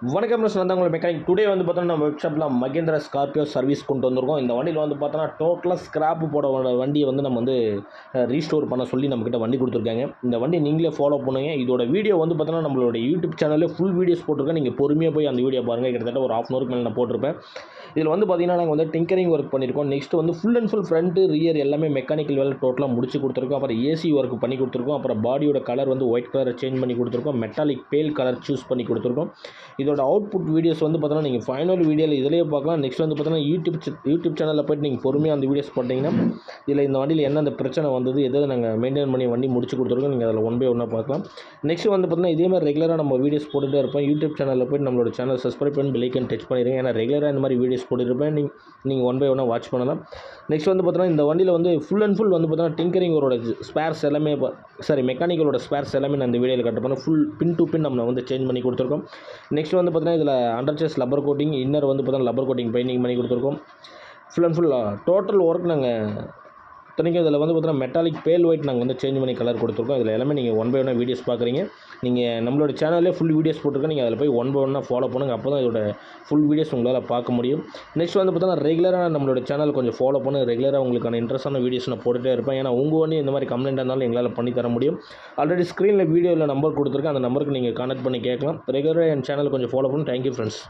வணக்கம் நான் உங்களை மெக்கானிக் டுடே வந்து பார்த்தோன்னா நம்ம ஒர்க் ஷாப்பில் மகேந்திரா ஸ்கார்பியோ சர்வீஸ் கொண்டு வந்திருக்கோம். இந்த வண்டியில் வந்து பார்த்தோன்னா டோட்டலாக ஸ்கிராப் போட வண்டியை வந்து நம்ம வந்து ரீஸ்டோர் பண்ண சொல்லி நம்மக்கிட்ட வண்டி கொடுத்துருக்காங்க. இந்த வண்டி நீங்களே ஃபாலோ பண்ணுங்க. இதோட வீடியோ வந்து பார்த்தோன்னா நம்மளோட யூடியூப் சேனலில் ஃபுல் வீடியோஸ் போட்டிருக்கேன். நீங்கள் பொறுமையாக போய் அந்த வீடியோ பாருங்கள். கிட்டத்தட்ட ஒரு ½ ஹவருக்கு மேலே நான் போட்டிருப்பேன். இதில் வந்து பார்த்தீங்கன்னா நாங்கள் வந்து டிங்கரிங் ஒர்க் பண்ணியிருக்கோம். நெக்ஸ்ட் வந்து full and full front rear எல்லாமே மெக்கானிக்கல் வேலை டோட்டலாக முடிச்சு கொடுத்துருக்கோம். அப்புறம் ஏசி ஒர்க் பண்ணி கொடுத்துருக்கோம். அப்புறம் பாடியோட கலர் வந்து ஒயிட் கலரை சேஞ்ச் பண்ணி கொடுத்துருக்கோம். மெட்டாலிக் பேல் கலர் சூஸ் பண்ணி கொடுத்துருக்கோம். இதோட அவுட்புட் வீடியோஸ் வந்து பார்த்தோன்னா நீங்கள் ஃபைனல் வீடியோவில் இதிலேயே பார்க்கலாம். நெக்ஸ்ட் வந்து பார்த்தோன்னா யூடியூப் சேனலில் போய்ட்டு நீங்கள் பொறுமையாக அந்த வீடியோஸ் பார்த்தீங்கன்னா இதில் இந்த வண்டியில் என்னென்ன பிரச்சனை வந்தது எதாவது நாங்கள் மெயின்டைன் பண்ணி வண்டி முடிச்சு கொடுத்துருக்கோம். நீங்கள் அதில் ஒன் பை ஒன்னாக பார்க்கலாம். நெக்ஸ்ட் வந்து பார்த்தீங்கன்னா இதே மாதிரி ரெகுலராக நம்ம வீடியோஸ் போட்டுகிட்டே இருப்போம். யூடியூப் சேனலில் போய்ட்டு நம்மளோட சேனல் சப்ஸ்கிரைப் பண்ணி பெல் ஐகான் டச் பண்ணிடுங்க. ஏன்னா ரெகுலராக இந்த மாதிரி வீடியோஸ் போட்டுருப்பேன். நீங்கள் ஒன் பை ஒன்னாக வாட்ச் பண்ணலாம். நெக்ஸ்ட் வந்து பார்த்தோன்னா இந்த வண்டியில் வந்து ஃபுல் அண்ட் ஃபுல் வந்து பார்த்தோன்னா டிங்கரிங்கோட ஸ்பேர்ஸ் எல்லாமே மெக்கானிக்கலோட ஸ்பேர்ஸ் எல்லாமே நான் இந்த வீடியோவில் கட்டுப்போம். ஃபுல் பின் டு பின் நம்ம வந்து சேஞ்ச் பண்ணி கொடுத்துருக்கோம். நெக்ஸ்ட் வந்து பார்த்தீங்கன்னா இதில் அண்டர்சேஸ் லப்பர் கோட்டிங், இன்னர் வந்து பார்த்தீங்கன்னா லப்பர் கோட்டிங் பெயிண்டிங் பண்ணி கொடுத்துருக்கோம். Full and full total work நாங்கள் இத்தனைக்கும் இதில் வந்து பார்த்தீங்கன்னா மெட்டாலிக் பேல் ஒயிட் நாங்கள் வந்து சேஞ்ச் பண்ணி கலர் கொடுத்துருக்கோம். இதில் எல்லாமே நீங்கள் ஒன் பை ஒன்னாக வீடியோஸ் பார்க்குறீங்க. நீங்கள் நம்மளோட சேனல்லே ஃபுல் வீடியோஸ் போட்டிருக்கோம். நீங்கள் அதில் போய் ஒன் பை ஒன்னாக ஃபாலோ பண்ணுங்கள். அப்போ தான் இதோட ஃபுல் வீடியோஸ் உங்களால் பார்க்க முடியும். நெக்ஸ்ட் வந்து பார்த்தீங்கன்னா ரெகுலராக நம்மளோட சேனல் கொஞ்சம் ஃபாலோ பண்ணி ரெகுலராக உங்களுக்கான இன்ட்ரெஸ்ட்டான வீடியோஸ் நான் போட்டுகிட்டே இருப்பேன். ஏன்னா உங்கள் வண்டி இந்த மாதிரி கம்ப்ளைண்ட் இருந்தாலும் எங்களால் பண்ணி தர முடியும். ஆல்ரெடி ஸ்க்ரீனில் வீடியோவில் நம்பர் கொடுத்துருக்கேன். அந்த நம்பருக்கு நீங்கள் கான்டாக்ட் பண்ணி கேட்கலாம். ரெகுலராக என் சேனல் கொஞ்சம் ஃபாலோ பண்ணி. Thank you friends.